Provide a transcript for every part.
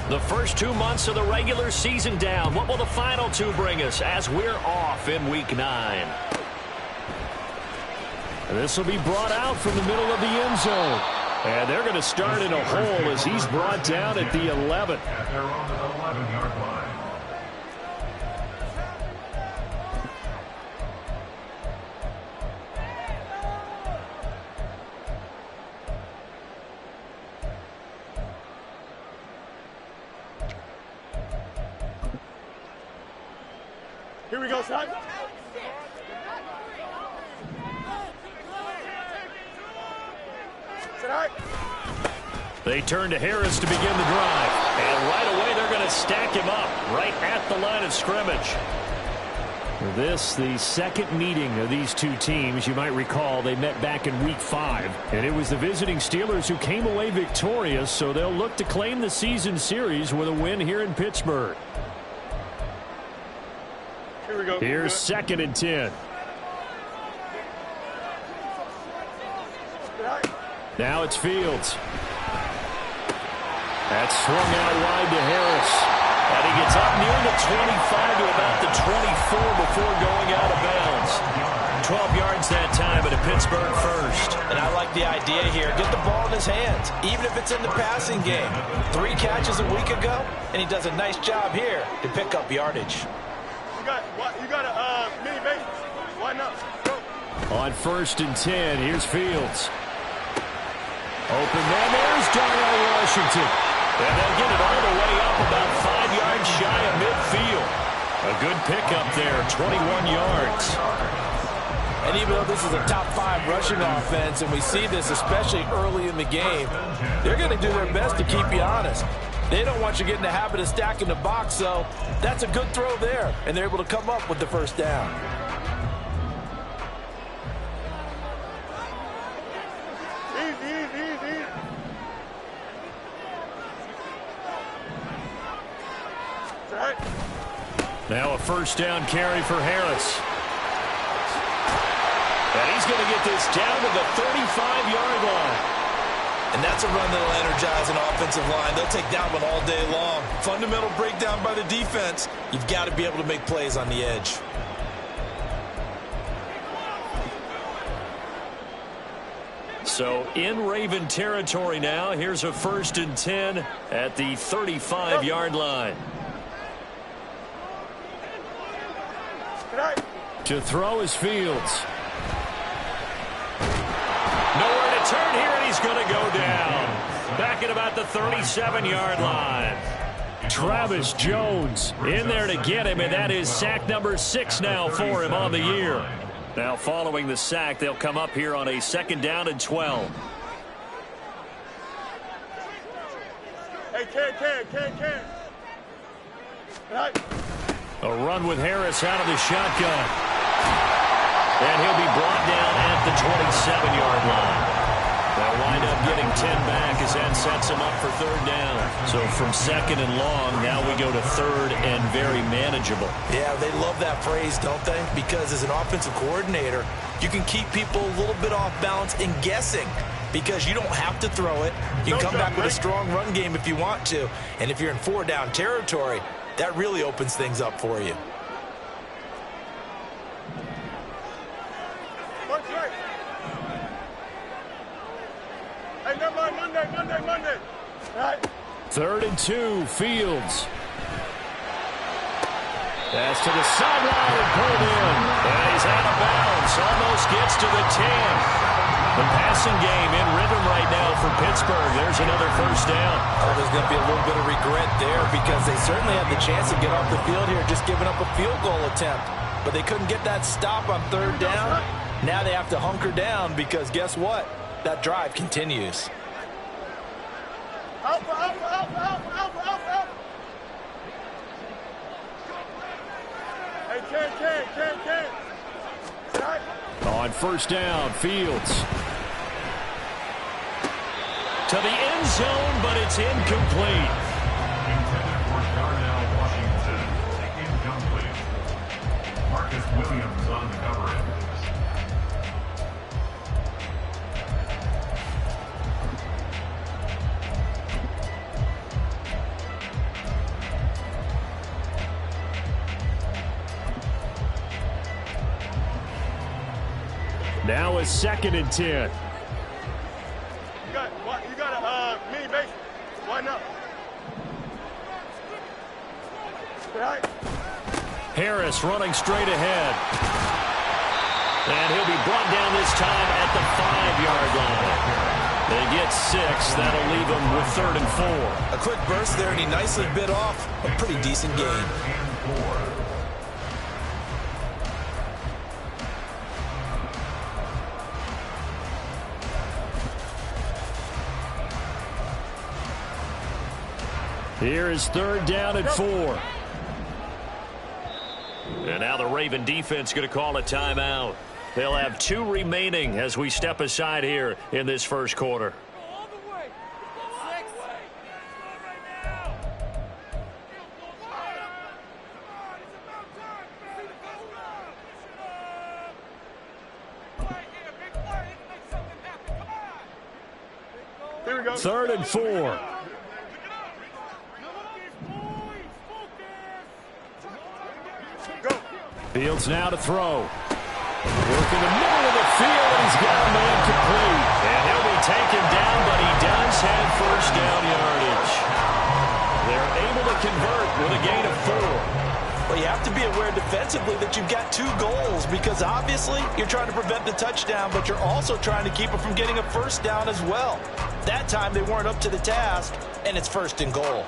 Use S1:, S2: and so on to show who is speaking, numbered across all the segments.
S1: The first 2 months of the regular season down. What will the final two bring us as we're off in Week 9? This will be brought out from the middle of the end zone. And they're going to start in a hole as he's brought down at the 11.
S2: At their own 11-yard line.
S3: Here we go, son.
S1: They turn to Harris to begin the drive. And right away, they're going to stack him up right at the line of scrimmage. This, the second meeting of these two teams. You might recall they met back in Week 5. And it was the visiting Steelers who came away victorious, so they'll look to claim the season series with a win here in Pittsburgh.
S3: Here we go.
S1: Here's 2nd and 10. Now it's Fields. That's swung out wide to Harris. And he gets up near the 25 to about the 24 before going out of bounds. 12 yards that time, and a Pittsburgh first.
S4: And I like the idea here. Get the ball in his hands, even if it's in the passing game. 3 catches a week ago, and he does a nice job here to pick up yardage.
S3: You got a mini base. Why not? Go.
S1: On 1st and 10, here's Fields. Open man, there's Darnell Washington. And they'll get it all the way up about 5 yards shy of midfield. A good pickup there, 21 yards.
S4: And even though this is a top 5 rushing offense, and we see this especially early in the game, they're going to do their best to keep you honest. They don't want you getting the habit of stacking the box, so that's a good throw there, and they're able to come up with the first down.
S3: Easy.
S1: Now a first down carry for Harris. And he's going to get this down to the 35-yard line.
S4: And that's a run that'll energize an offensive line. They'll take that one all day long. Fundamental breakdown by the defense. You've got to be able to make plays on the edge.
S1: So in Raven territory now. Here's a 1st and 10 at the 35-yard line. To throw is Fields. Nowhere to turn here, and he's going to go down. Back at about the 37-yard line. Travis Jones in there to get him, and that is sack number 6 now for him on the year. Now following the sack, they'll come up here on a 2nd down and 12.
S3: Hey, Ken. Right.
S1: A run with Harris out of the shotgun. And he'll be brought down at the 27-yard line. They'll wind up getting 10 back as that sets him up for 3rd down. So from 2nd and long, now we go to 3rd and very manageable.
S4: Yeah, they love that phrase, don't they? Because as an offensive coordinator, you can keep people a little bit off balance and guessing. Because you don't have to throw it. You can come back with a strong run game if you want to. And if you're in 4-down territory, that really opens things up for you.
S3: Hey, never mind, Monday. Right.
S1: 3rd and 2, Fields. Pass to the sideline and pulled in. And he's out of bounds. Almost gets to the 10. The passing game in rhythm right now for Pittsburgh. There's another 1st down.
S4: Oh, there's going to be a little bit of regret there because they certainly had the chance to get off the field here, just giving up a field goal attempt. But they couldn't get that stop on 3rd down. Now they have to hunker down because guess what? That drive continues.
S3: Out. Hey, Ken. Right.
S1: On 1st down, Fields. To the end zone, but it's incomplete.
S2: Intended for Darnell Washington. Incomplete. Marcus Williams on the coverage.
S1: now a 2nd and 10.
S3: You got me, mate. Why not? Right.
S1: Harris running straight ahead. And he'll be brought down this time at the 5-yard line. They get 6. That'll leave them with 3rd and 4.
S4: A quick burst there, and he nicely bit off a pretty decent gain.
S1: Here is 3rd down and 4. And now the Raven defense going to call a timeout. They'll have 2 remaining as we step aside here in this first quarter.
S3: Here we go.
S1: 3rd and 4.
S3: Go.
S1: Fields now to throw. Work in the middle of the field, and he's got a man complete. And he'll be taken down, but he does have 1st down yardage. They're able to convert with a gain of 4.
S4: Well, you have to be aware defensively that you've got 2 goals because obviously you're trying to prevent the touchdown, but you're also trying to keep it from getting a 1st down as well. That time they weren't up to the task, and it's 1st and goal.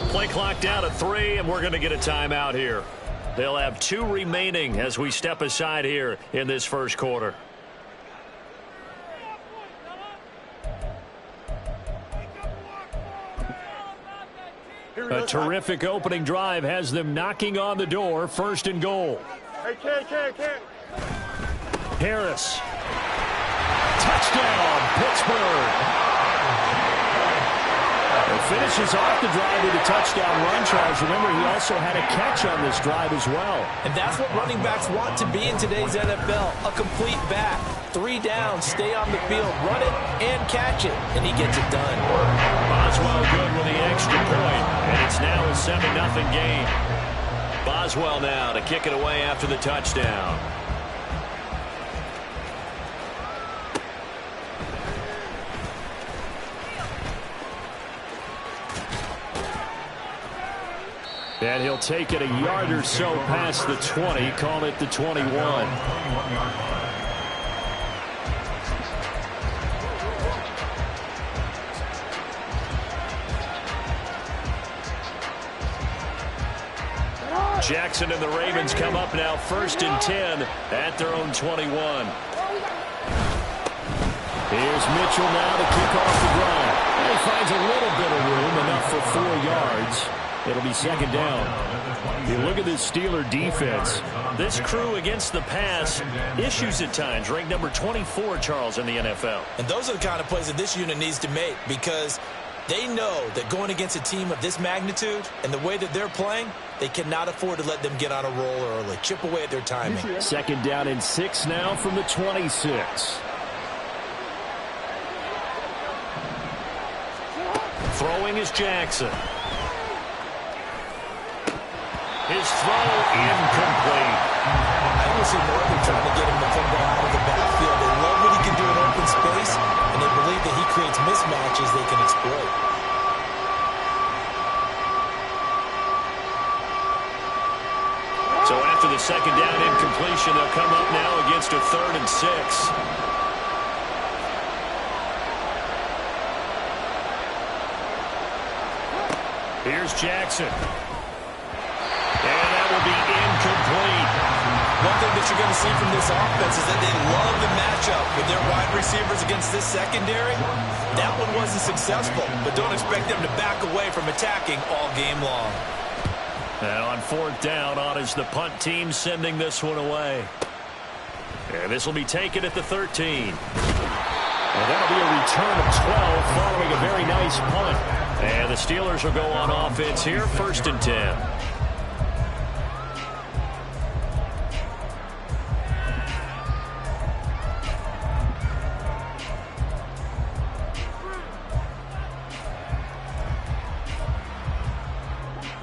S1: Play clock down to 3, and we're going to get a timeout here. They'll have 2 remaining as we step aside here in this first quarter. A terrific opening drive has them knocking on the door. 1st and goal.
S3: Hey, can.
S1: Harris. Touchdown, Pittsburgh. Finishes off the drive with a touchdown run, Charles. Remember, he also had a catch on this drive as well.
S4: And that's what running backs want to be in today's NFL, a complete back. 3 downs, stay on the field, run it, and catch it, and he gets it done.
S1: Boswell good with the extra point, and it's now a 7-0 game. Boswell now to kick it away after the touchdown. And he'll take it a yard or so past the 20, call it the 21. Jackson and the Ravens come up now 1st and 10 at their own 21. Here's Mitchell now to kick off the drive. And he finds a little bit of room, enough for 4 yards. It'll be 2nd down. You look at this Steeler defense. This crew against the pass, issues at times, ranked number 24, Charles, in the NFL.
S4: And those are the kind of plays that this unit needs to make because they know that going against a team of this magnitude and the way that they're playing, they cannot afford to let them get on a roll early. Chip away at their timing.
S1: 2nd down and 6 now from the 26. Throwing is Jackson. His throw incomplete.
S4: I almost see Northern trying to get him the football out of the backfield. They love what he can do in open space, and they believe that he creates mismatches they can exploit.
S1: So after the 2nd down incompletion, they'll come up now against a 3rd and 6. Here's Jackson. And that will be incomplete.
S4: One thing that you're going to see from this offense is that they love the matchup with their wide receivers against this secondary. That one wasn't successful, but don't expect them to back away from attacking all game long.
S1: And on 4th down, on is the punt team sending this one away. And this will be taken at the 13. And that'll be a return of 12 following a very nice punt. And the Steelers will go on offense here, 1st and 10.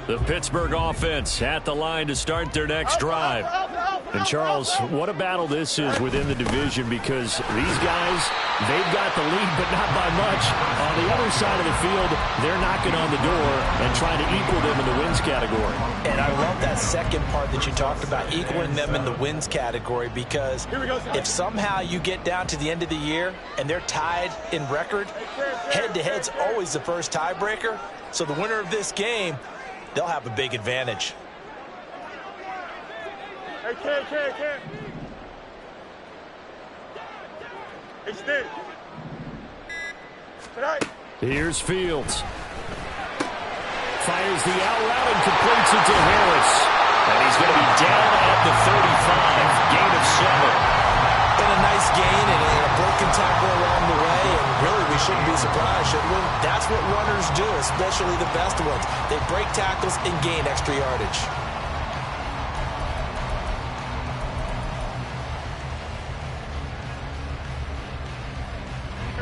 S1: The Pittsburgh offense at the line to start their next drive. And, Charles, what a battle this is within the division, because these guys, they've got the lead, but not by much. On the other side of the field, they're knocking on the door and trying to equal them in the wins category.
S4: And I love that second part that you talked about, equaling them in the wins category, because if somehow you get down to the end of the year and they're tied in record, head-to-head's always the first tiebreaker. So the winner of this game, they'll have a big advantage.
S3: Hey, Ken. Hey, Steve. Tonight.
S1: Here's Fields. Fires the out route and completes it to Harris. And he's going to be down at the 35. Gain of 7.
S4: And a nice gain and a broken tackle along the way. And really, we shouldn't be surprised, should we? That's what runners do, especially the best ones. They break tackles and gain extra yardage.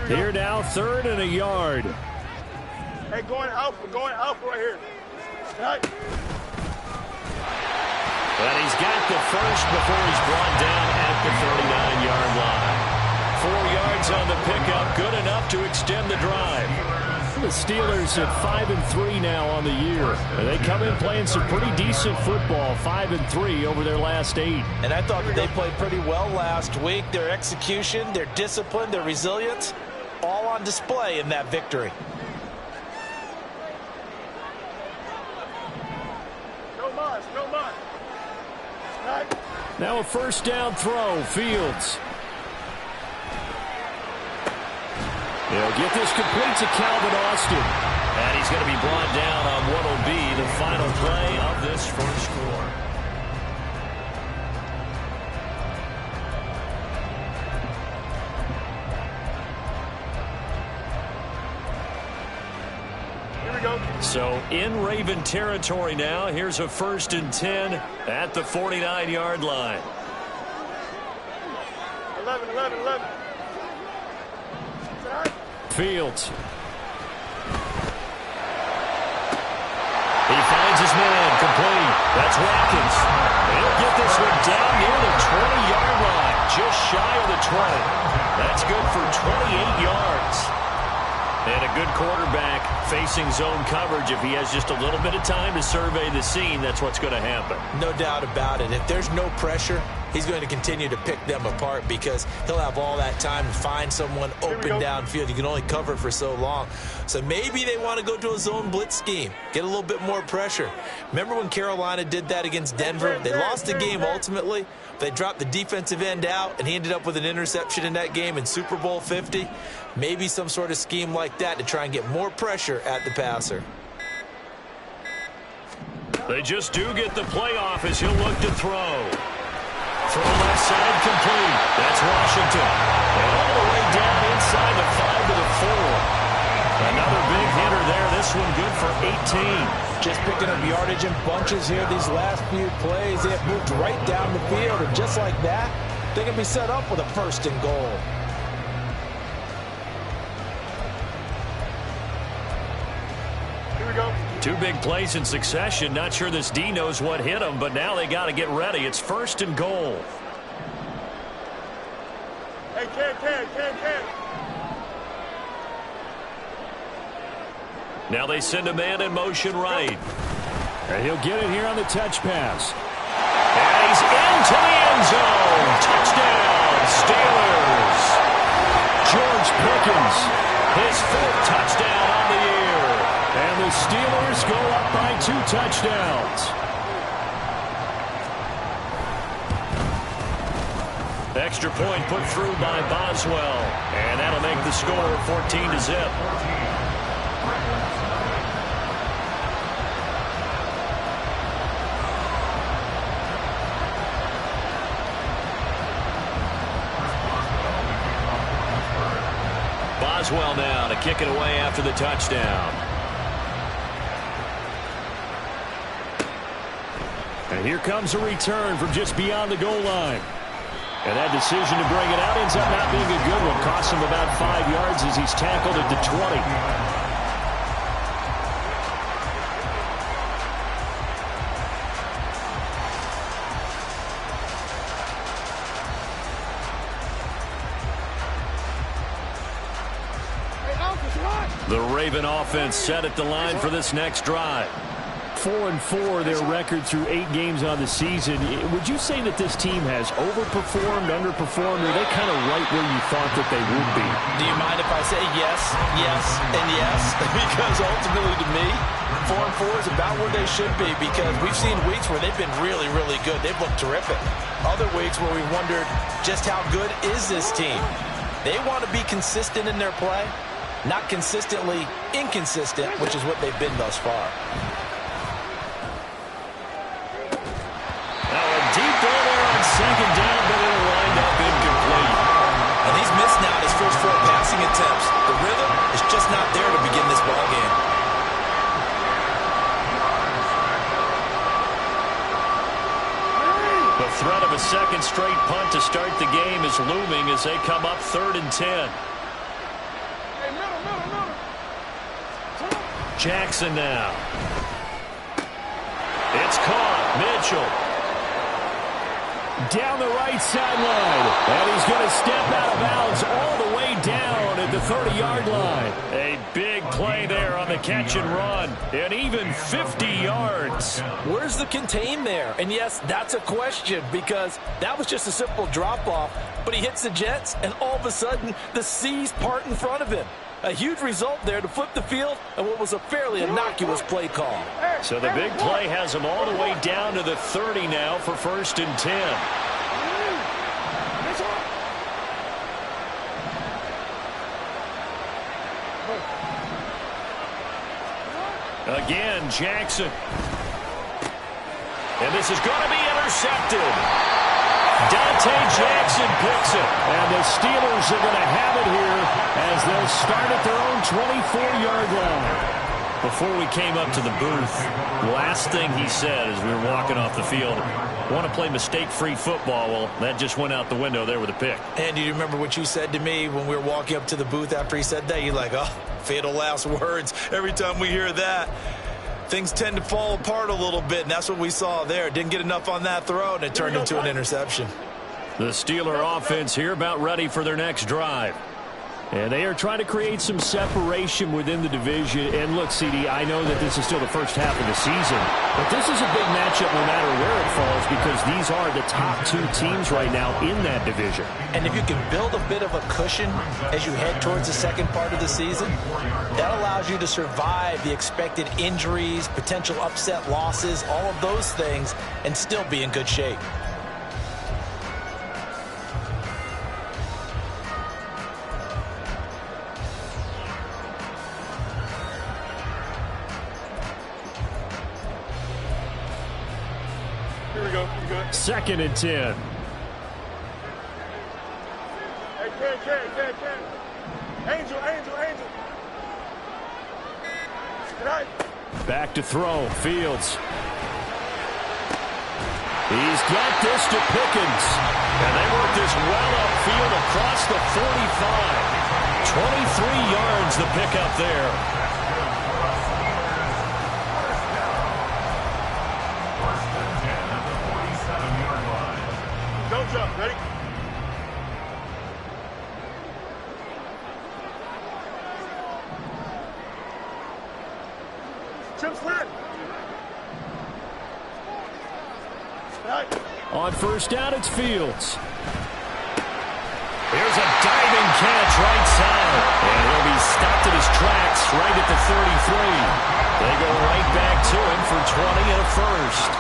S1: Here now, 3rd and a yard.
S3: Hey, going alpha right here. Tonight.
S1: But he's got the first before he's brought down at the 39-yard line. 4 yards on the pickup, good enough to extend the drive. The Steelers at 5-3 now on the year. And they come in playing some pretty decent football, 5-3 over their last 8.
S4: And I thought that they played pretty well last week. Their execution, their discipline, their resilience, all on display in that victory.
S3: No more. Tonight.
S1: Now a first down throw, Fields. He'll get this complete to Calvin Austin. And he's going to be brought down on what will be the final play of this first quarter.
S3: Here we go.
S1: So in Raven territory now. Here's a 1st and 10 at the 49-yard line.
S3: 11. Tonight.
S1: Fields. He finds his man, complete. That's Watkins. He'll get this one down near the 20-yard line, just shy of the 20. That's good for 28 yards. And a good quarterback facing zone coverage. If he has just a little bit of time to survey the scene, that's what's going to happen.
S4: No doubt about it. If there's no pressure, he's going to continue to pick them apart, because he'll have all that time to find someone open downfield. You can only cover for so long. So maybe they want to go to a zone blitz scheme, get a little bit more pressure. Remember when Carolina did that against Denver? They lost the game ultimately. They dropped the defensive end out, and he ended up with an interception in that game in Super Bowl 50. Maybe some sort of scheme like that to try and get more pressure at the passer.
S1: They just do get the playoff as he'll look to throw. Throw left side complete. That's Washington. And all the way down inside the 5 to the 4. Another big hitter there. This one good for 18.
S4: Just picking up yardage in bunches here these last few plays. They have moved right down the field, and just like that, they can be set up with a 1st and goal.
S3: Here we go.
S1: 2 big plays in succession. Not sure this D knows what hit him, but now they got to get ready. It's 1st and goal.
S3: Hey, Ken.
S1: Now they send a man in motion right. And he'll get it here on the touch pass. And he's into the end zone. Touchdown, Steelers. George Pickens, his 4th touchdown on the year. And the Steelers go up by 2 touchdowns. Extra point put through by Boswell. And that'll make the score 14-0. Boswell now to kick it away after the touchdown. And here comes a return from just beyond the goal line. And that decision to bring it out ends up not being a good one. Costs him about 5 yards as he's tackled at the 20. The Raven offense set at the line for this next drive. 4-4 their record through 8 games on the season. Would you say that this team has overperformed, underperformed, or are they kind of right where you thought that they would be?
S4: Do you mind if I say yes, yes, and yes? Because ultimately to me, 4-4 is about where they should be, because we've seen weeks where they've been really, really good. They've looked terrific. Other weeks where we wondered just how good is this team. They want to be consistent in their play, not consistently inconsistent, which is what they've been thus far.
S1: Deep ball there on second down, but it'll wind up incomplete.
S4: And he's missed now his first 4 passing attempts. The rhythm is just not there to begin this ball game.
S1: The threat of a second straight punt to start the game is looming as they come up 3rd and 10. Jackson now. It's caught. Mitchell. Down the right sideline, and he's going to step out of bounds all the way down at the 30-yard line. A big play there on the catch and run, and even 50 yards.
S4: Where's the contain there? And yes, that's a question, because that was just a simple drop-off, but he hits the Jets, and all of a sudden, the seas part in front of him. A huge result there to flip the field and what was a fairly innocuous play call.
S1: So the big play has him all the way down to the 30 now for 1st and 10. Again, Jackson. And this is going to be intercepted. Dante Jackson picks it, and the Steelers are going to have it here as they'll start at their own 24-yard line. Before we came up to the booth, the last thing he said as we were walking off the field, want to play mistake-free football. Well, that just went out the window there with a pick.
S4: And do you remember what you said to me when we were walking up to the booth after he said that? You're like, oh, fatal last words. Every time we hear that, things tend to fall apart a little bit, and that's what we saw there. Didn't get enough on that throw, and it turned into an interception.
S1: The Steeler offense here about ready for their next drive. And they are trying to create some separation within the division. And look, CD, I know that this is still the first half of the season, but this is a big matchup no matter where it falls, because these are the top 2 teams right now in that division.
S4: And if you can build a bit of a cushion as you head towards the second part of the season, that allows you to survive the expected injuries, potential upset losses, all of those things, and still be in good shape.
S3: Here we go. You good?
S1: 2nd and 10.
S3: Hey, Ken. Angel. Good night.
S1: Back to throw. Fields. He's got this to Pickens. And they work this well upfield across the 45. 23 yards the pickup there.
S3: Don't jump. Ready? Chip slid. Right.
S1: On 1st down, it's Fields. Here's a diving catch right side. And he'll be stopped at his tracks right at the 33. They go right back to him for 20 and a first.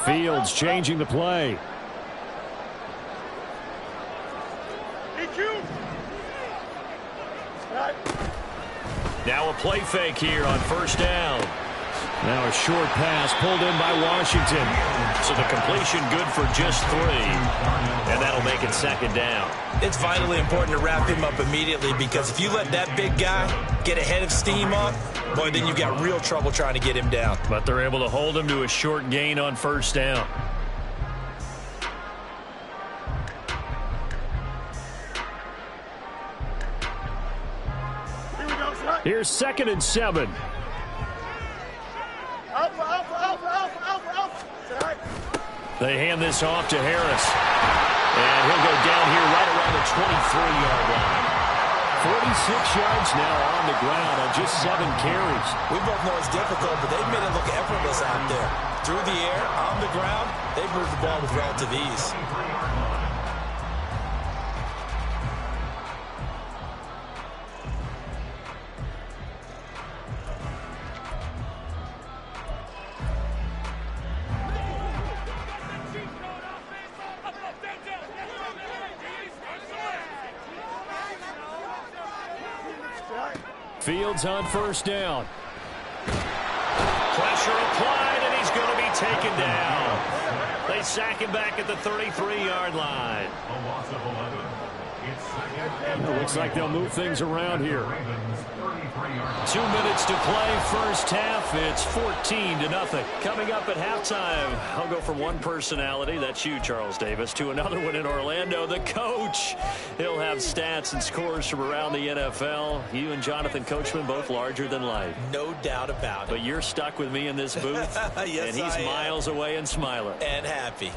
S1: Fields changing the play. Now a play fake here on 1st down. Now a short pass pulled in by Washington. So the completion good for just 3. And that'll make it 2nd down.
S4: It's vitally important to wrap him up immediately, because if you let that big guy get ahead of steam up, boy, then you've got real trouble trying to get him down.
S1: But they're able to hold him to a short gain on 1st down. Here's 2nd and 7. They hand this off to Harris. And he'll go down here right around the 23-yard line. 46 yards now on the ground on just 7 carries.
S4: We both know it's difficult, but they've made it look effortless out there. Through the air, on the ground, they've moved the ball with relative ease.
S1: Fields on 1st down. Pressure applied, and he's going to be taken down. They sack him back at the 33-yard line.
S2: A loss of 11. It's 2nd and
S1: It looks like they'll move things around here.
S2: Ravens 33-yard
S1: 2 minutes to play, first half. It's 14-0. Coming up at halftime, I'll go from one personality, that's you, Charles Davis, to another one in Orlando, the coach. He'll have stats and scores from around the NFL. You and Jonathan Coachman, both larger than life.
S4: No doubt about it.
S1: But you're stuck with me in this booth,
S4: Yes,
S1: and he's miles away and smiling.
S4: And happy.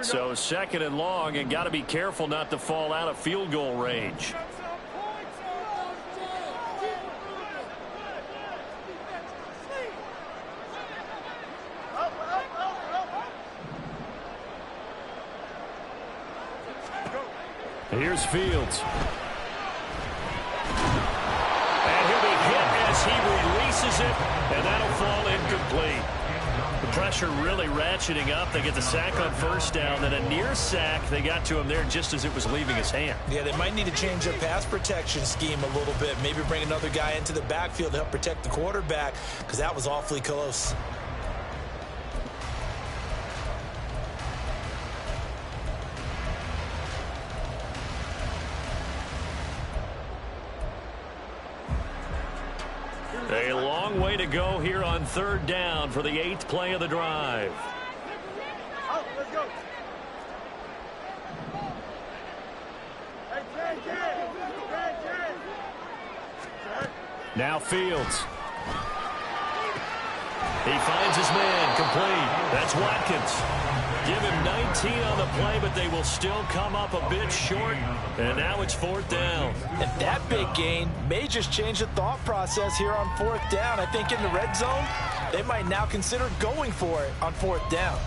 S1: So 2nd and long, and got to be careful not to fall out of field goal range. Here's Fields. And he'll be hit as he releases it, and that'll fall incomplete. The pressure really ratcheting up. They get the sack on 1st down, then a near sack. They got to him there just as it was leaving his hand.
S4: Yeah, they might need to change their pass protection scheme a little bit. Maybe bring another guy into the backfield to help protect the quarterback, because that was awfully close.
S1: A long way to go here on 3rd down for the 8th play of the drive.
S3: Let's go.
S1: Now Fields. He finds his man, complete. That's Watkins. Give him 19 on the play, but they will still come up a bit short. And now it's 4th down.
S4: And that big gain may just change the thought process here on 4th down. I think in the red zone, they might now consider going for it on 4th down.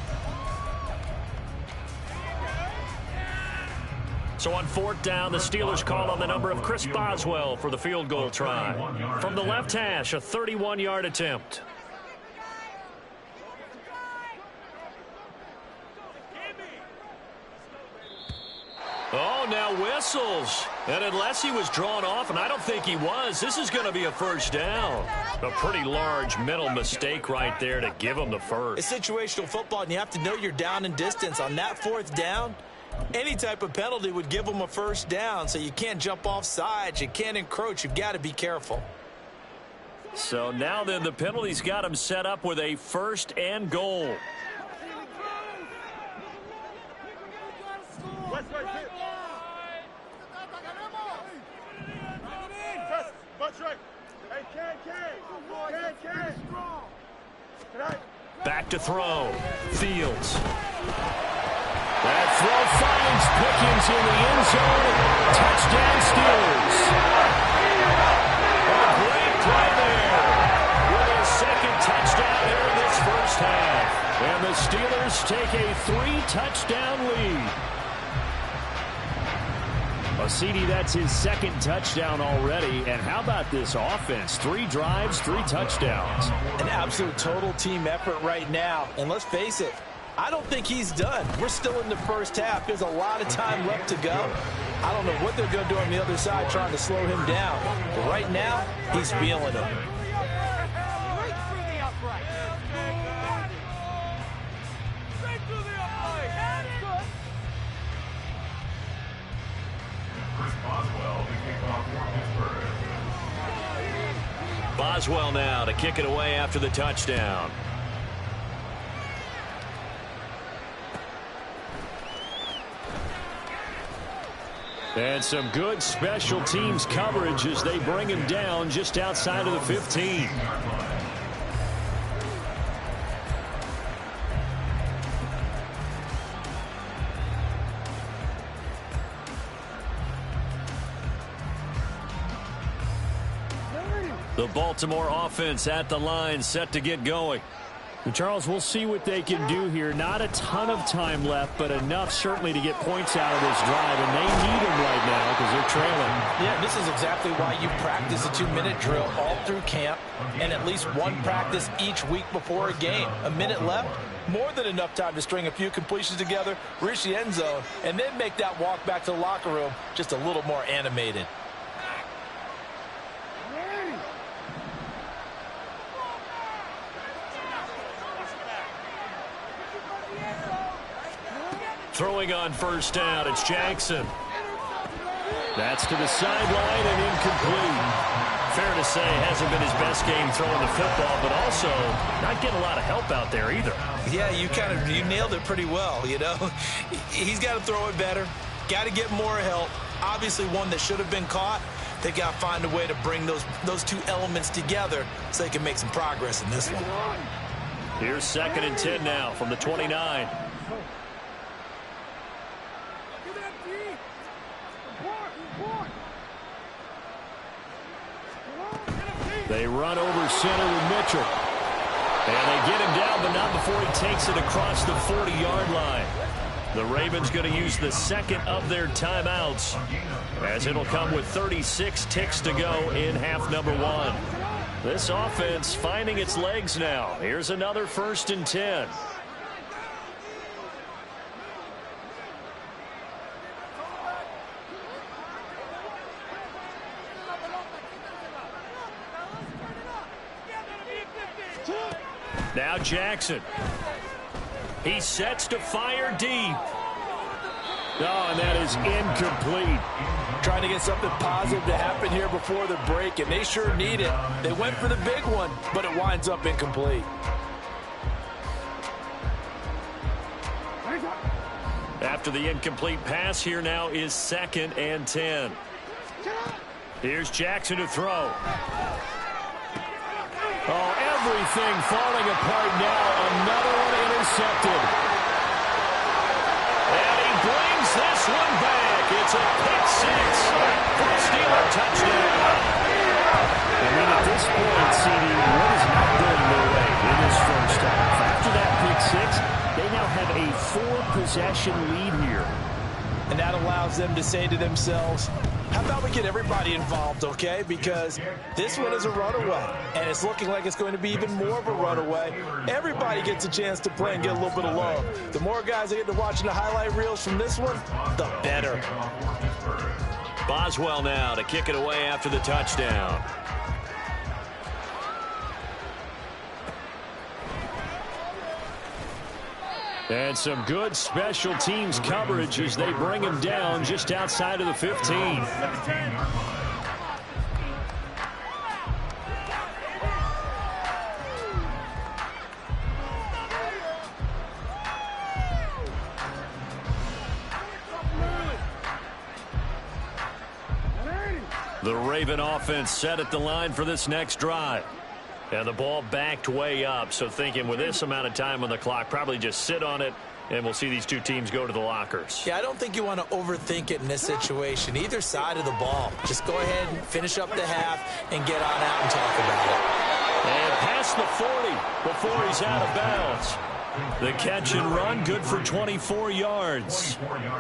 S1: So on 4th down, the Steelers call on the number of Chris Boswell for the field goal try. From the left hash, a 31-yard attempt. Oh, now whistles. And unless he was drawn off, and I don't think he was, this is going to be a 1st down. A pretty large mental mistake right there to give him the first.
S4: It's situational football, and you have to know you're down in distance. On that 4th down, any type of penalty would give them a 1st down, so you can't jump off sides. You can't encroach. You've got to be careful.
S1: So now then, the penalty's got him set up with a 1st and goal. Back to throw. Fields. That throw finds Pickens in the end zone. Touchdown Steelers. A great play there. With his 2nd touchdown here in this 1st half. And the Steelers take a 3-touchdown lead. CD, that's his 2nd touchdown already. And how about this offense? 3 drives, 3 touchdowns.
S4: An absolute total team effort right now. And let's face it, I don't think he's done. We're still in the 1st half. There's a lot of time left to go. I don't know what they're going to do on the other side trying to slow him down. But right now, he's feeling it.
S1: Boswell now to kick it away after the touchdown. And some good special teams coverage as they bring him down just outside of the 15. The Baltimore offense at the line, set to get going.
S5: Charles, we'll see what they can do here. Not a ton of time left, but enough certainly to get points out of this drive, and they need them right now because they're trailing.
S4: Yeah, this is exactly why you practice a 2-minute drill all through camp and at least one practice each week before a game. A minute left, more than enough time to string a few completions together, reach the end zone, and then make that walk back to the locker room just a little more animated.
S1: Throwing on first down, it's Jackson. That's to the sideline and incomplete. Fair to say, hasn't been his best game throwing the football, but also not getting a lot of help out there either.
S4: Yeah, you nailed it pretty well, you know. He's got to throw it better, got to get more help. Obviously one that should have been caught. They got to find a way to bring those two elements together so they can make some progress in this one.
S1: Here's 2nd and 10 now from the 29. They run over center with Mitchell. And they get him down, but not before he takes it across the 40-yard line. The Ravens going to use the second of their timeouts, as it'll come with 36 ticks to go in half number 1. This offense finding its legs now. Here's another 1st and 10. Now Jackson. He sets to fire deep. Oh, and that is incomplete.
S4: Trying to get something positive to happen here before the break, and they sure need it. They went for the big one, but it winds up incomplete.
S1: After the incomplete pass, here now is 2nd and 10. Here's Jackson to throw. Oh, everything falling apart now. Another one intercepted. And he brings this one back. It's a pick 6 for a Steeler touchdown.
S5: I mean, at this point, CD, what is not going their way in this first half? After that pick 6, they now have a 4-possession lead here.
S4: And that allows them to say to themselves, how about we get everybody involved, okay? Because this one is a runaway, and it's looking like it's going to be even more of a runaway. Everybody gets a chance to play and get a little bit of love. The more guys that get to watching the highlight reels from this one, the better.
S1: Boswell now to kick it away after the touchdown. And some good special teams coverage as they bring him down just outside of the 15. The Raven offense set at the line for this next drive. And the ball backed way up, so thinking with this amount of time on the clock, probably just sit on it, and we'll see these two teams go to the lockers.
S4: Yeah, I don't think you want to overthink it in this situation. Either side of the ball. Just go ahead and finish up the half and get on out and talk about it.
S1: And past the 40 before he's out of bounds. The catch and run, good for 24 yards.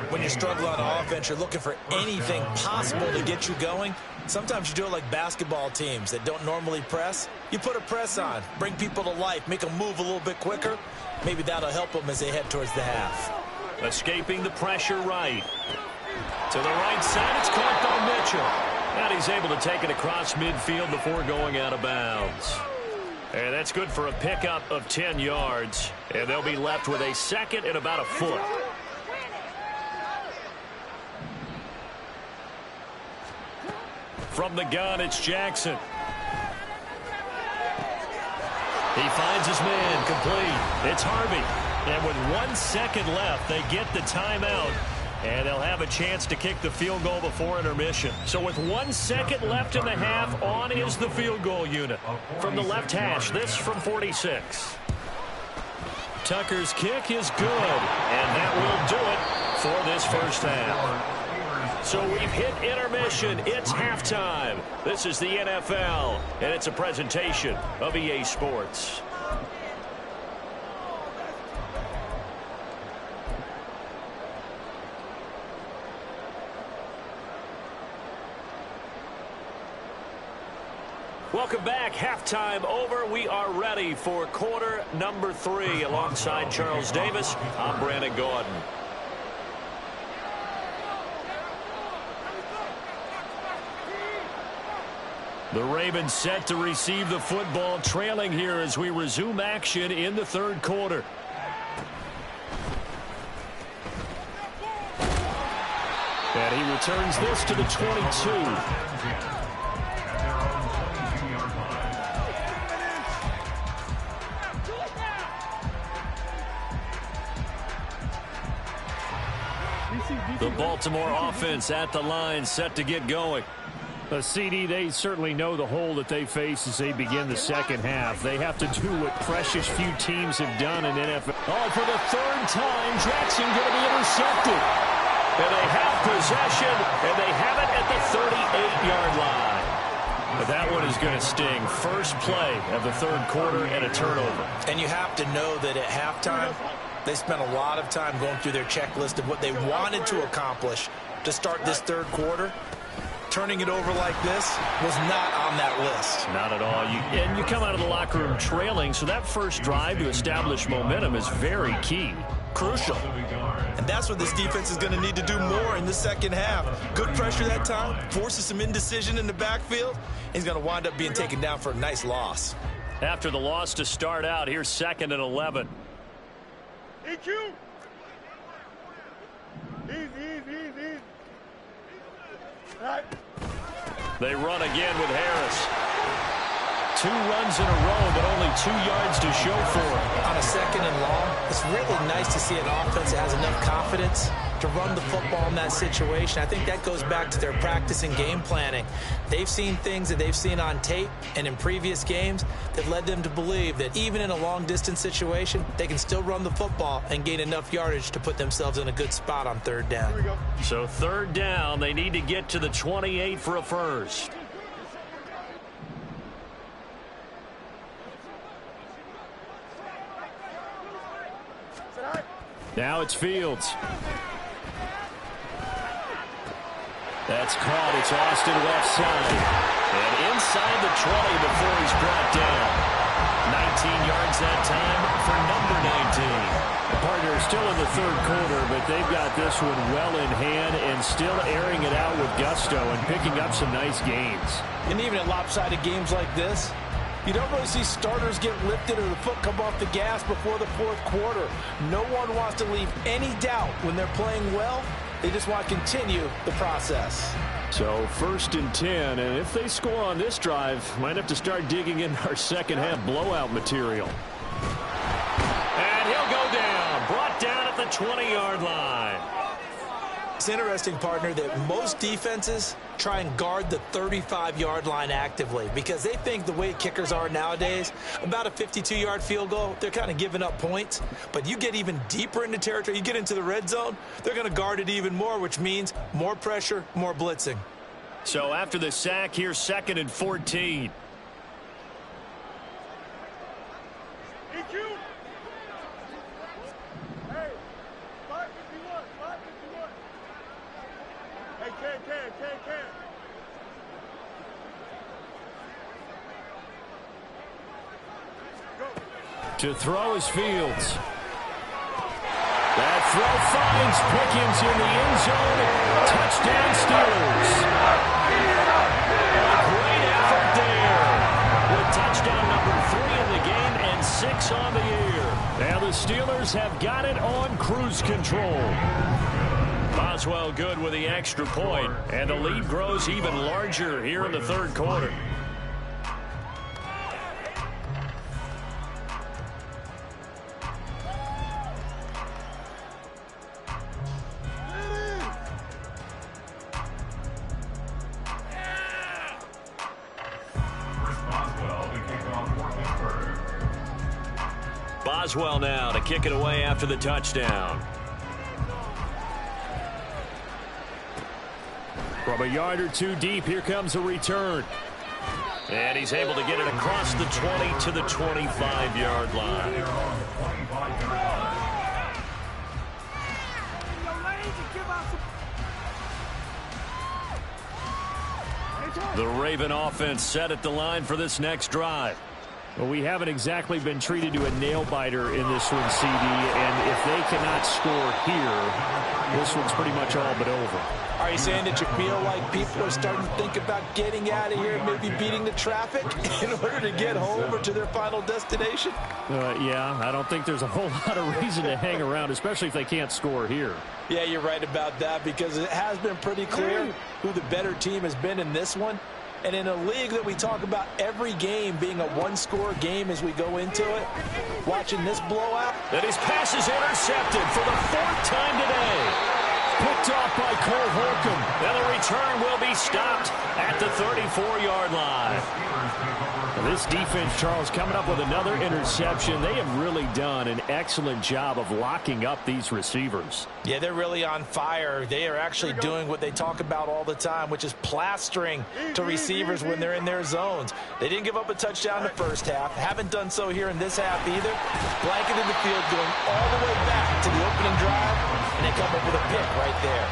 S4: When you struggle on offense, you're looking for anything possible to get you going. Sometimes you do it like basketball teams that don't normally press. You put a press on, bring people to life, make them move a little bit quicker. Maybe that'll help them as they head towards the half.
S1: Escaping the pressure right. To the right side, it's caught by Mitchell. And he's able to take it across midfield before going out of bounds. And that's good for a pickup of 10 yards. And they'll be left with a second and about a foot. From the gun, it's Jackson. He finds his man complete. It's Harvey. And with 1 second left, they get the timeout And they'll have a chance to kick the field goal before intermission. So with 1 second left in the half, on is the field goal unit. From the left hash, this from 46. Tucker's kick is good, and that will do it for this first half. So we've hit intermission. It's halftime. This is the NFL, and it's a presentation of EA Sports. Welcome back. Halftime over. We are ready for quarter number 3. Alongside Charles Davis, I'm Brandon Gordon. The Ravens set to receive the football, trailing here as we resume action in the third quarter. And he returns this to the 22. The Baltimore offense at the line, set to get going.
S5: CD, they certainly know the hole that they face as they begin the second half. They have to do what precious few teams have done in NFL.
S1: Oh, for the third time, Jackson going to be intercepted. And they have possession, and they have it at the 38-yard line. But that one is going to sting. First play of the third quarter and a turnover.
S4: And you have to know that at halftime, they spent a lot of time going through their checklist of what they wanted to accomplish to start this third quarter. Turning it over like this was not on that list.
S1: Not at all. And you come out of the locker room trailing, so that first drive to establish momentum is very key.
S4: Crucial. And that's what this defense is going to need to do more in the second half. Good pressure that time, forces some indecision in the backfield. He's going to wind up being taken down for a nice loss.
S1: After the loss to start out, here's 2nd and 11.
S3: EQ. Easy. Right.
S1: They run again with Harris. 2 runs in a row, but only 2 yards to show for it.
S4: On a 2nd and long, it's really nice to see an offense that has enough confidence to run the football in that situation. I think that goes back to their practice and game planning. They've seen things that they've seen on tape and in previous games that led them to believe that even in a long-distance situation, they can still run the football and gain enough yardage to put themselves in a good spot on third down.
S3: Here we go.
S1: So third down, they need to get to the 28 for a first. Now it's Fields. That's caught. It's Austin left side. And inside the 20 before he's brought down. 19 yards that time for number 19.
S5: The partner is still in the third quarter, but they've got this one well in hand and still airing it out with gusto and picking up some nice gains.
S6: And even in lopsided games like this, you don't really see starters get lifted or the foot come off the gas before the fourth quarter. No one wants to leave any doubt when they're playing well. They just want to continue the process.
S5: So 1st and 10, and if they score on this drive, might have to start digging in our second half blowout material.
S1: And he'll go down. Brought down at the 20-yard line.
S4: It's interesting, partner, that most defenses try and guard the 35-yard line actively because they think the way kickers are nowadays, about a 52-yard field goal, they're kind of giving up points. But you get even deeper into territory, you get into the red zone, they're going to guard it even more, which means more pressure, more blitzing.
S1: So after the sack, here's 2nd and 14.
S3: EQ. Hey, 551. Hey, can. Go.
S5: To throw is Fields. That throw finds Pickens in the end zone. Touchdown Steelers.
S1: A great effort there. With touchdown number 3 in the game and 6 on the year.
S5: Now the Steelers have got it on cruise control.
S1: Boswell good with the extra point, and the lead grows even larger here in the third quarter. Boswell now to kick it away after the touchdown.
S5: From a yard or two deep, here comes a return.
S1: And he's able to get it across the 20 to the 25-yard line. The Raven offense set at the line for this next drive.
S5: Well, we haven't exactly been treated to a nail-biter in this one, CD, and if they cannot score here, this one's pretty much all but over.
S6: Are you saying that you feel like people are starting to think about getting out of here, maybe beating the traffic in order to get home or to their final destination?
S5: Yeah, I don't think there's a whole lot of reason to hang around, especially if they can't score here.
S6: Yeah, you're right about that, because it has been pretty clear who the better team has been in this one. And in a league that we talk about every game being a one-score game as we go into it, watching this blowout.
S1: And his pass is intercepted for the 4th time today. Picked off by Cole Holcomb. And the return will be stopped at the 34-yard line.
S5: This defense, Charles, coming up with another interception. They have really done an excellent job of locking up these receivers.
S6: Yeah, they're really on fire. They are actually doing what they talk about all the time, which is plastering to receivers when they're in their zones. They didn't give up a touchdown in the first half. Haven't done so here in this half either. Blanketed the field, going all the way back to the opening drive, and they come up with a pick right there.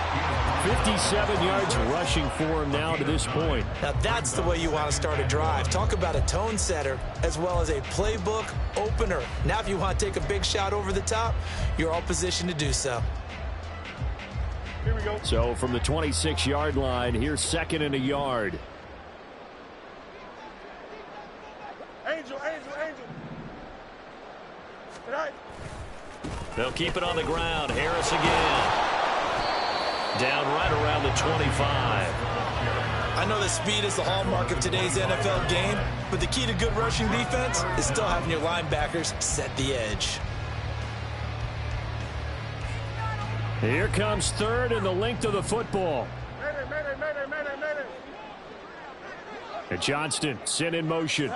S5: 57 yards rushing for him now to this point.
S6: Now that's the way you want to start a drive. Talk about a tone setter as well as a playbook opener. Now if you want to take a big shot over the top, you're all positioned to do so.
S3: Here we go.
S5: So from the 26-yard line, here's 2nd and a yard.
S3: Angel. Tonight.
S1: They'll keep it on the ground. Harris again. Down right around the 25.
S6: I know that speed is the hallmark of today's NFL game, but the key to good rushing defense is still having your linebackers set the edge.
S5: Here comes 3rd and the length of the football.
S3: Mayday.
S5: And Johnston sent in motion.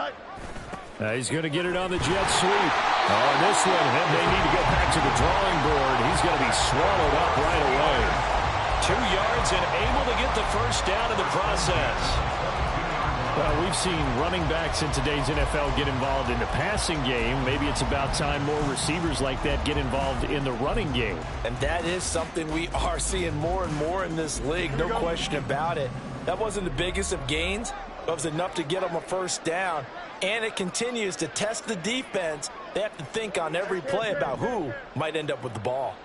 S5: He's going to get it on the jet sweep. On this one, they need to go back to the drawing board. He's going to be swallowed up right away.
S1: 2 yards and able to get the first down in the process.
S5: Well, we've seen running backs in today's NFL get involved in the passing game. Maybe it's about time more receivers like that get involved in the running game.
S6: And that is something we are seeing more and more in this league, no question about it. That wasn't the biggest of gains, but it was enough to get them a first down. And it continues to test the defense. They have to think on every play about who might end up with the ball.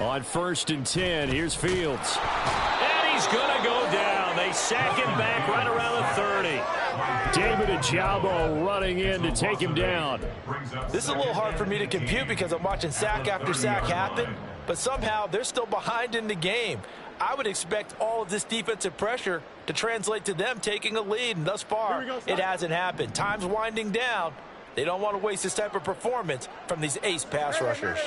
S5: On 1st and 10, here's Fields.
S1: And he's going to go down. They sack him back right around the 30.
S5: David Ojabo running in to take him down.
S6: This is a little hard for me to compute because I'm watching sack after sack happen, but somehow they're still behind in the game. I would expect all of this defensive pressure to translate to them taking a lead, and thus far, it hasn't happened. Time's winding down. They don't want to waste this type of performance from these ace pass rushers.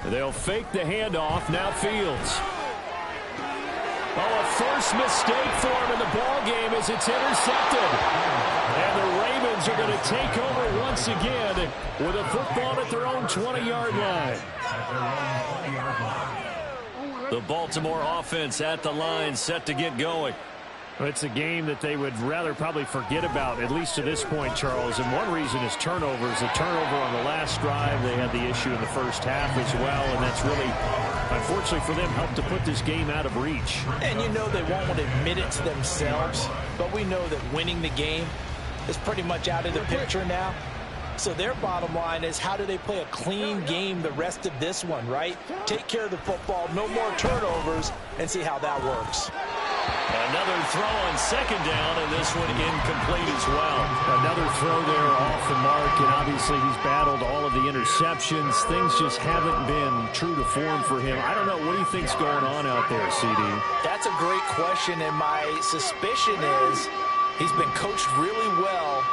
S5: They'll fake the handoff. Now Fields. Oh, a forced mistake for him in the ball game as it's intercepted. And the Ravens are going to take over once again with a football at their own 20-yard line.
S1: The Baltimore offense at the line, set to get going.
S5: It's a game that they would rather probably forget about, at least to this point, Charles. And one reason is turnovers. A turnover on the last drive. They had the issue in the first half as well, and that's really, unfortunately for them, helped to put this game out of reach.
S6: And you know they won't want to admit it to themselves, but we know that winning the game is pretty much out of the picture now. So their bottom line is, how do they play a clean game the rest of this one, right? Take care of the football, no more turnovers, and see how that works.
S1: Another throw on 2nd down, and this one incomplete as well.
S5: Another throw there off the mark, and obviously he's battled all of the interceptions. Things just haven't been true to form for him. I don't know. What do you think's going on out there, CD?
S6: That's a great question, and my suspicion is he's been coached really well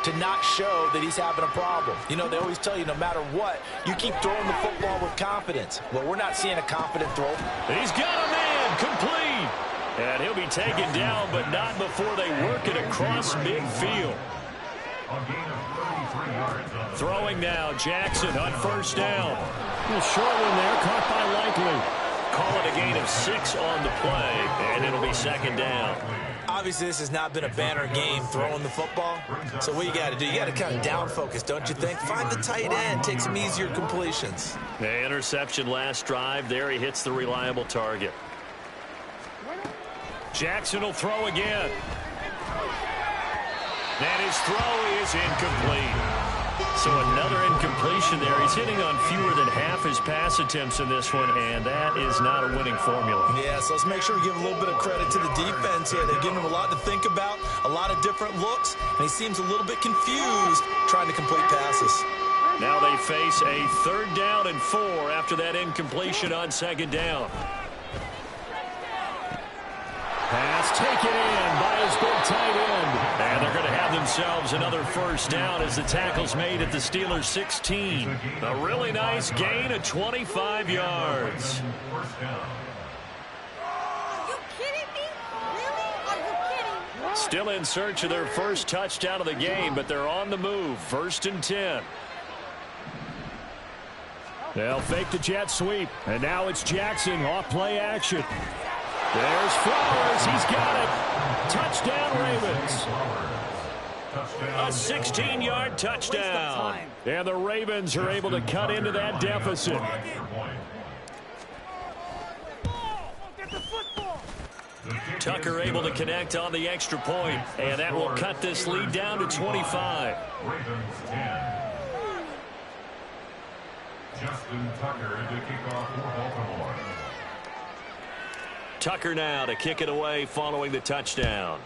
S6: to not show that he's having a problem. You know, they always tell you no matter what, you keep throwing the football with confidence. Well, we're not seeing a confident throw.
S1: He's got a man complete. And he'll be taken down, but not before they work it across midfield.
S2: A gain of 33 yards.
S1: Throwing now, Jackson on first down. A short one there, caught by Likely. Call it a gain of 6 on the play, and it'll be second down.
S6: Obviously, this has not been a banner game throwing the football. So what you got to do, you got to kind of down focus, don't you think? Find the tight end, take some easier completions.
S1: The interception last drive. There he hits the reliable target. Jackson will throw again. And his throw is incomplete. So another incompletion there. He's hitting on fewer than half his pass attempts in this one, and that is not a winning formula.
S6: Yeah, so let's make sure we give a little bit of credit to the defense here. They've given him a lot to think about, a lot of different looks, and he seems a little bit confused trying to complete passes.
S1: Now they face a 3rd down and 4 after that incompletion on second down. Pass taken in by his big tight end. And they're going to have themselves another first down as the tackle's made at the Steelers' 16. A really nice gain of 25 yards.
S7: Are you kidding me? Really? Are you kidding?
S1: Still in search of their first touchdown of the game, but they're on the move. 1st and 10. They'll fake the jet sweep. And now it's Jackson off play action. There's Flowers. He's got it. Touchdown, Ravens. A 16-yard touchdown. And the Ravens are able to cut into that deficit. Tucker able to connect on the extra point, and that will cut this lead down to 25.
S2: Ravens 10. Justin Tucker to kick off for Baltimore.
S1: Tucker now to kick it away following the touchdown.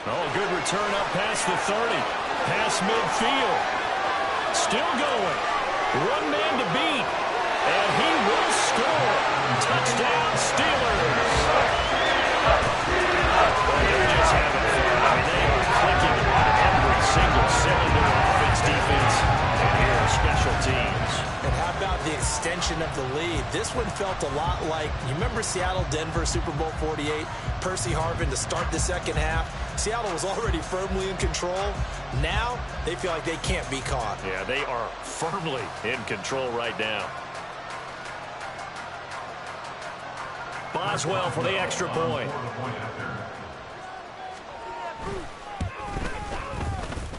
S1: Oh, good return up past the 30. Past midfield. Still going. One man to beat. And he will score. Touchdown, Steelers. Well, they're just having fun. I mean, they are clicking on every single cylinder of offense, defense, and here are special teams.
S6: And how about the extension of the lead? This one felt a lot like, you remember Seattle-Denver Super Bowl 48? Percy Harvin to start the second half. Seattle was already firmly in control. Now they feel like they can't be caught.
S1: Yeah, they are firmly in control right now. Boswell for the extra point.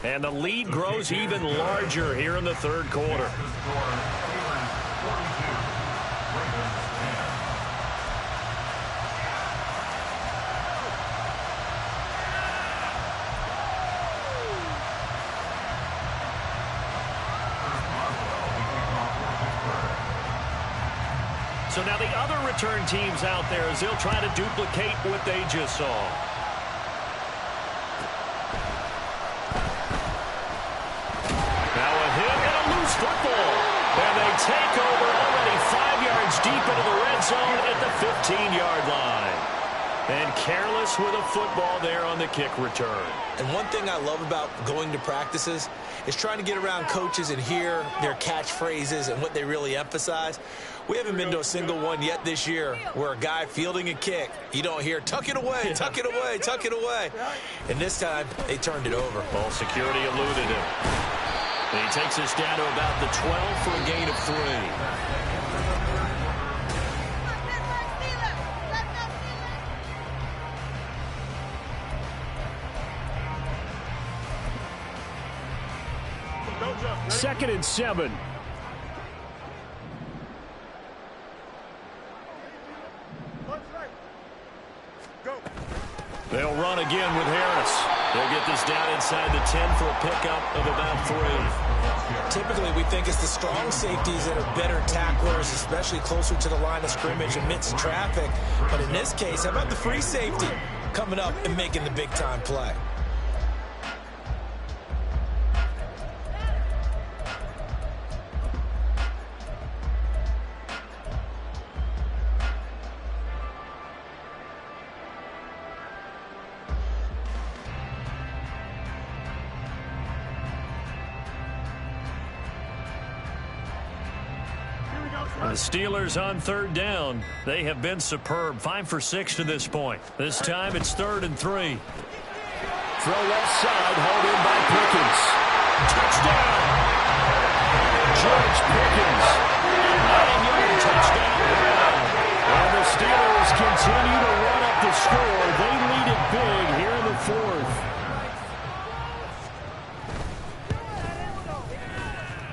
S1: And the lead grows even larger here in the 3rd quarter. So now the other return teams out there as they'll try to duplicate what they just saw. Now a hit and a loose football. And they take over already 5 yards deep into the red zone at the 15-yard line. And careless with a football there on the kick return.
S6: And one thing I love about going to practices is trying to get around coaches and hear their catchphrases and what they really emphasize. We haven't been to a single one yet this year where a guy fielding a kick, you don't hear, tuck it away, tuck it away, tuck it away. And this time, they turned it over.
S1: Ball security eluded him. And he takes us down to about the 12 for a gain of 3. Second and 7. They'll run again with Harris. They'll get this down inside the 10 for a pickup of about 3.
S6: Typically, we think it's the strong safeties that are better tacklers, especially closer to the line of scrimmage amidst traffic. But in this case, how about the free safety coming up and making the big-time play?
S1: The Steelers on third down. They have been superb. 5 for 6 to this point. This time it's 3rd and 3.
S5: Throw left side, hauled in by Pickens.
S1: Touchdown! George Pickens. 9-yard touchdown run.
S5: And the Steelers continue to run up the score. They lead it big here in the 4th.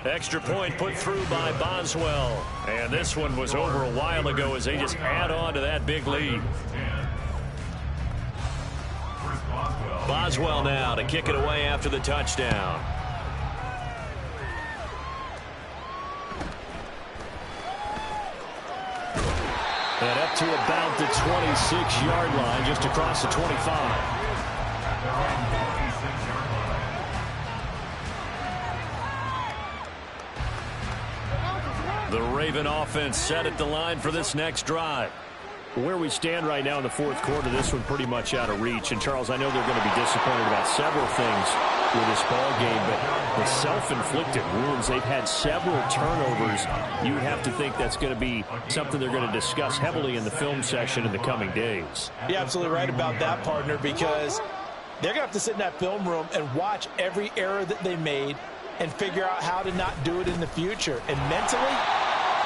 S1: Extra point put through by Boswell. And this one was over a while ago as they just add on to that big lead. Boswell now to kick it away after the touchdown.
S5: And up to about the 26-yard line, just across the 25.
S1: The Raven offense set at the line for this next drive.
S5: Where we stand right now in the 4th quarter, this one pretty much out of reach. And, Charles, I know they're going to be disappointed about several things with this ball game, but the self-inflicted wounds, they've had several turnovers. You have to think that's going to be something they're going to discuss heavily in the film session in the coming days.
S6: You're absolutely right about that, partner, because they're going to have to sit in that film room and watch every error that they made and figure out how to not do it in the future. And mentally,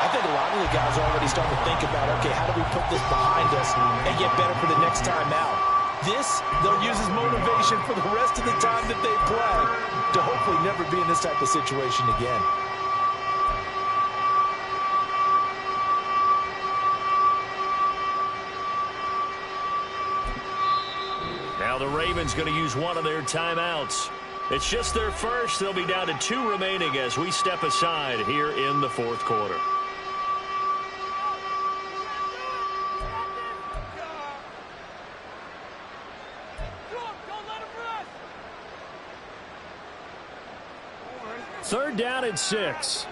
S6: I think a lot of the guys are already starting to think about, okay, how do we put this behind us and get better for the next time out? This, they'll use as motivation for the rest of the time that they play to hopefully never be in this type of situation again.
S1: Now the Ravens going to use one of their timeouts. It's just their first. They'll be down to 2 remaining as we step aside here in the 4th quarter.
S5: Third down and 6.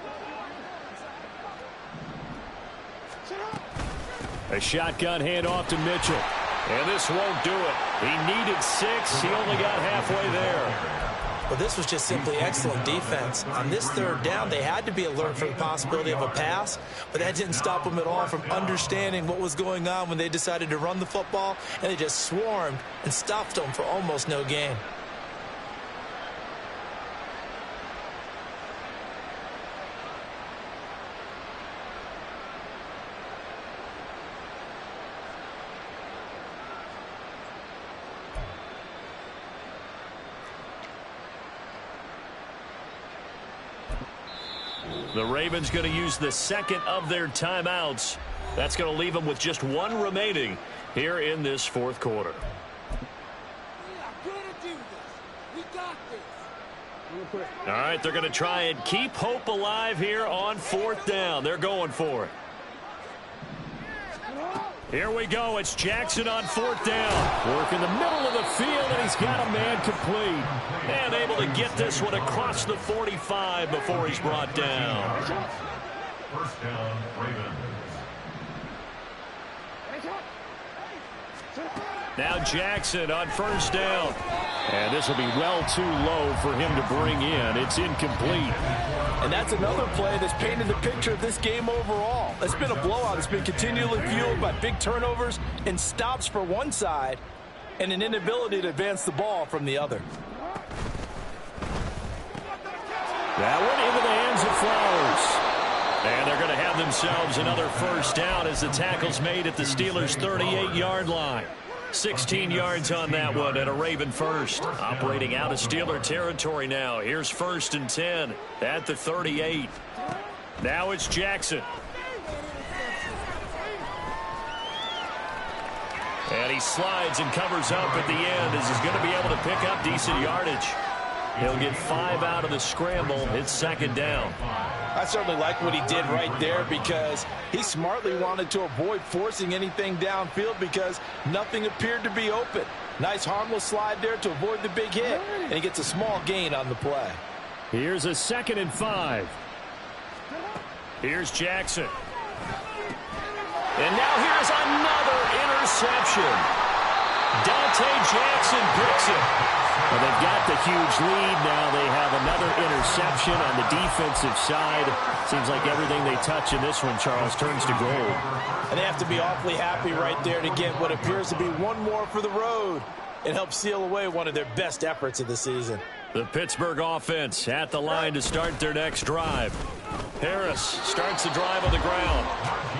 S5: A shotgun handoff to Mitchell.
S1: And this won't do it. He needed 6. He only got halfway there.
S4: Well, this was just simply excellent defense. On this 3rd down, they had to be alert for the possibility of a pass, but that didn't stop them at all from understanding what was going on when they decided to run the football, and they just swarmed and stuffed them for almost no gain.
S1: The Ravens going to use the second of their timeouts. That's going to leave them with just 1 remaining here in this 4th quarter. All right, they're going to try and keep hope alive here on 4th down. They're going for it. Here we go. It's Jackson on 4th down.
S5: Work in the middle of the field, and he's got a man complete.
S1: And able to get this one across the 45 before he's brought down.
S2: First down, Ravens.
S1: Now Jackson on 1st down.
S5: And this will be well too low for him to bring in. It's incomplete.
S6: And that's another play that's painted the picture of this game overall. It's been a blowout. It's been continually fueled by big turnovers and stops for one side and an inability to advance the ball from the other.
S5: That one into the hands of Flowers.
S1: And they're going to have themselves another 1st down as the tackle's made at the Steelers' 38-yard line. 16 yards on that one and a Raven first. Operating out of Steeler territory now. Here's 1st and 10 at the 38. Now it's Jackson. And he slides and covers up at the end as he's going to be able to pick up decent yardage. He'll get 5 out of the scramble. It's 2nd down.
S6: I certainly like what he did right there because he smartly wanted to avoid forcing anything downfield because nothing appeared to be open. Nice harmless slide there to avoid the big hit, and he gets a small gain on the play.
S5: Here's a 2nd and 5.
S1: Here's Jackson. And now here's another interception. Dante Jackson picks it. Well, they've got the huge lead. Now they have another interception on the defensive side. Seems like everything they touch in this one, Charles, turns to gold.
S6: And they have to be awfully happy right there to get what appears to be one more for the road. It helps seal away one of their best efforts of the season.
S1: The Pittsburgh offense at the line to start their next drive. Harris starts the drive on the ground.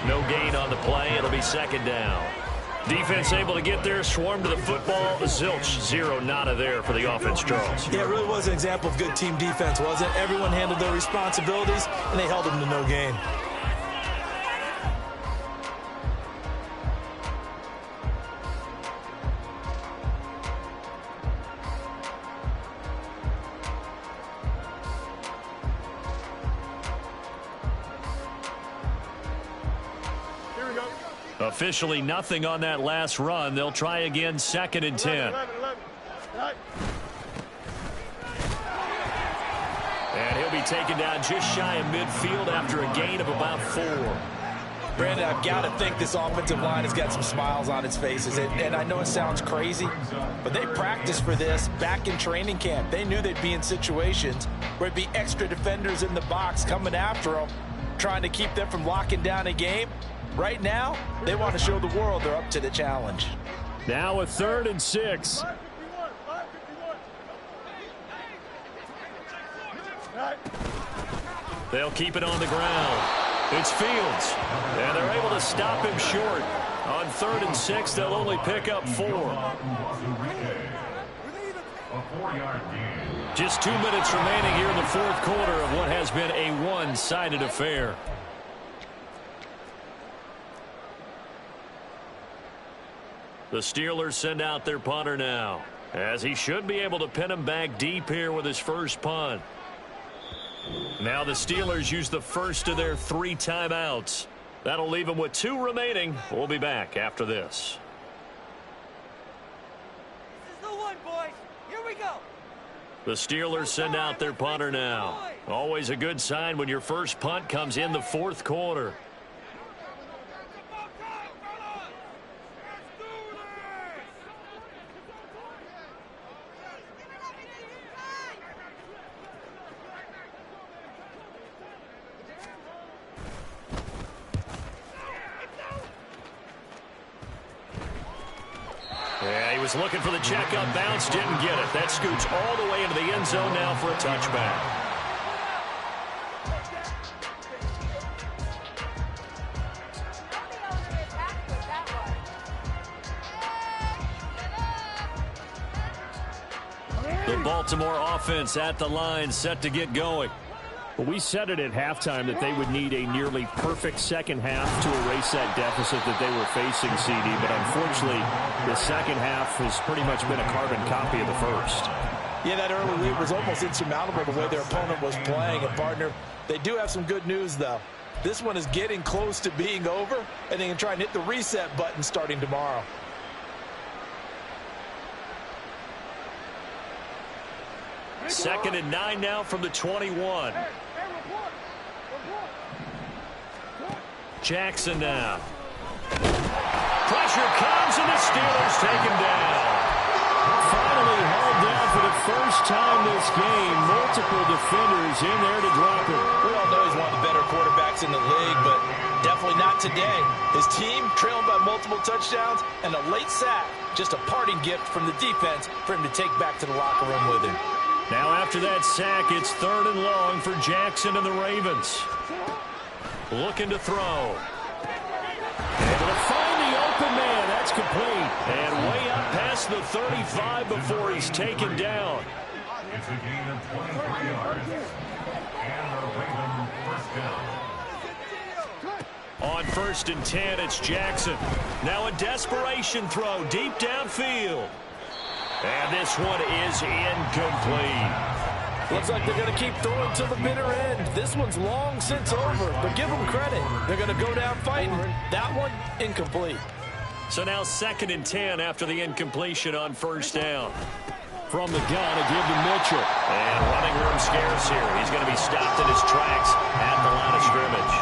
S1: No gain on the play. It'll be second down. Defense able to get there, swarm to the football. Zilch, 0 nada there for the offense, Charles.
S6: Yeah, it really was an example of good team defense, wasn't it? Everyone handled their responsibilities, and they held them to no gain.
S1: Officially nothing on that last run. They'll try again, 2nd and 10. And he'll be taken down just shy of midfield after a gain of about 4.
S6: Brandon, I've got to think this offensive line has got some smiles on its faces. And I know it sounds crazy, but they practiced for this back in training camp. They knew they'd be in situations where it'd be extra defenders in the box coming after them, trying to keep them from locking down a game. Right now, they want to show the world they're up to the challenge.
S1: Now a 3rd and 6. They'll keep it on the ground. It's Fields. And they're able to stop him short. On 3rd and 6, they'll only pick up 4. Just 2 minutes remaining here in the 4th quarter of what has been a one-sided affair. The Steelers send out their punter now, as he should be able to pin him back deep here with his first punt. Now the Steelers use the first of their 3 timeouts. That'll leave them with 2 remaining. We'll be back after this.
S7: This is the one, boys. Here we go.
S1: The Steelers send out their punter now. Always a good sign when your first punt comes in the 4th quarter. Yeah, he was looking for the checkup bounce, didn't get it. That scoots all the way into the end zone now for a touchback. The Baltimore offense at the line, set to get going.
S5: Well, we said it at halftime that they would need a nearly perfect second half to erase that deficit that they were facing, CD. But unfortunately, the second half has pretty much been a carbon copy of the first.
S6: Yeah, that early lead was almost insurmountable the way their opponent was playing. And, partner, they do have some good news, though. This one is getting close to being over, and they can try and hit the reset button starting tomorrow.
S1: Second and 9 now from the 21. Jackson now. Pressure comes, and the Steelers take him down. Finally hauled down for the first time this game. Multiple defenders in there to drop him.
S6: We all know he's one of the better quarterbacks in the league, but definitely not today. His team trailing by multiple touchdowns, and a late sack. Just a parting gift from the defense for him to take back to the locker room with him.
S1: Now after that sack, it's 3rd and long for Jackson and the Ravens. Looking to throw. Able to find the open man. That's complete. And way up past the 35 before he's taken down.
S2: It's a gain of 23 yards. And the Ravens first down.
S1: On 1st and 10, it's Jackson. Now a desperation throw deep downfield. And this one is incomplete.
S6: Looks like they're going to keep throwing to the bitter end. This one's long since over, but give them credit. They're going to go down fighting. That one, incomplete.
S1: So now 2nd and 10 after the incompletion on 1st down.
S5: From the gun, a give to Mitchell.
S1: And running room scarce here. He's going to be stopped in his tracks at the line of scrimmage.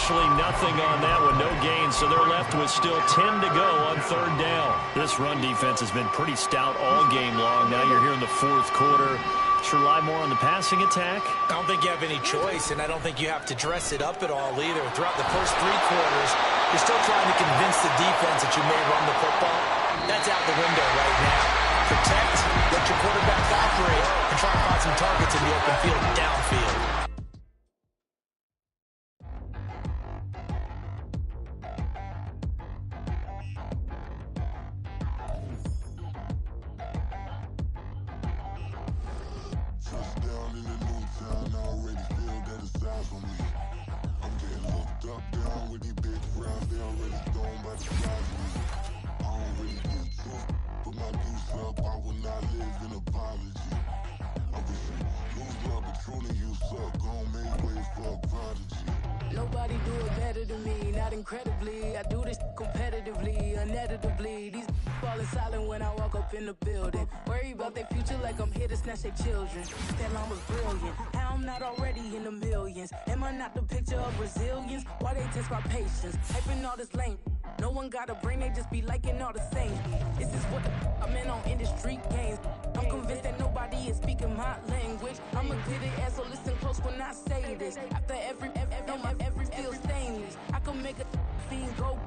S1: Essentially nothing on that one, no gain, so they're left with still 10 to go on third down. This run defense has been pretty stout all game long. Now you're here in the fourth quarter. Should rely more on the passing attack?
S4: I don't think you have any choice, and I don't think you have to dress it up at all either. Throughout the first 3 quarters, you're still trying to convince the defense that you may run the football. That's out the window right now. Protect, let your quarterback operate, and try to find some targets in the open field downfield.
S8: Nobody do it better than me, not incredibly. I do this competitively, uneditably. These falling silent when I walk up in the building. Worry about their future like I'm here to snatch their children. That line was brilliant. How I'm not already in the millions. Am I not the picture of resilience? Why they test my patience? Hyping all this lame. No one got a brain, they just be liking all the same. This is what the I'm in on industry games. I'm convinced that nobody is speaking my language. I'ma get it, ass, so listen close when I say this. After every feel stainless. I can make a fiend go.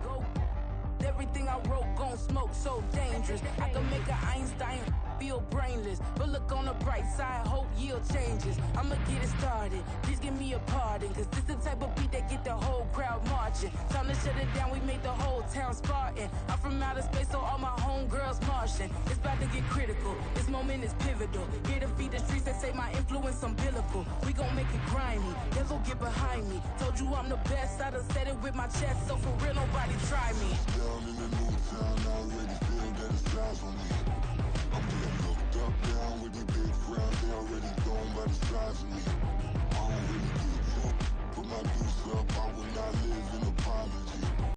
S8: Everything I wrote gon' smoke, so dangerous. I can make an Einstein feel brainless. But look on the bright side, hope yield changes. I'ma get it started, please give me a pardon. Cause this the type of beat that get the whole crowd marching. Time to shut it down, we made the whole town Spartan. I'm from outer space, so all my homegirls Martian. It's about to get critical, this moment is pivotal. Here to feed the streets that say my influence umbilical. We gon' make it grimy, never get behind me. Told you I'm the best, I done said it with my chest. So for real, nobody try me.
S9: Down in the new town,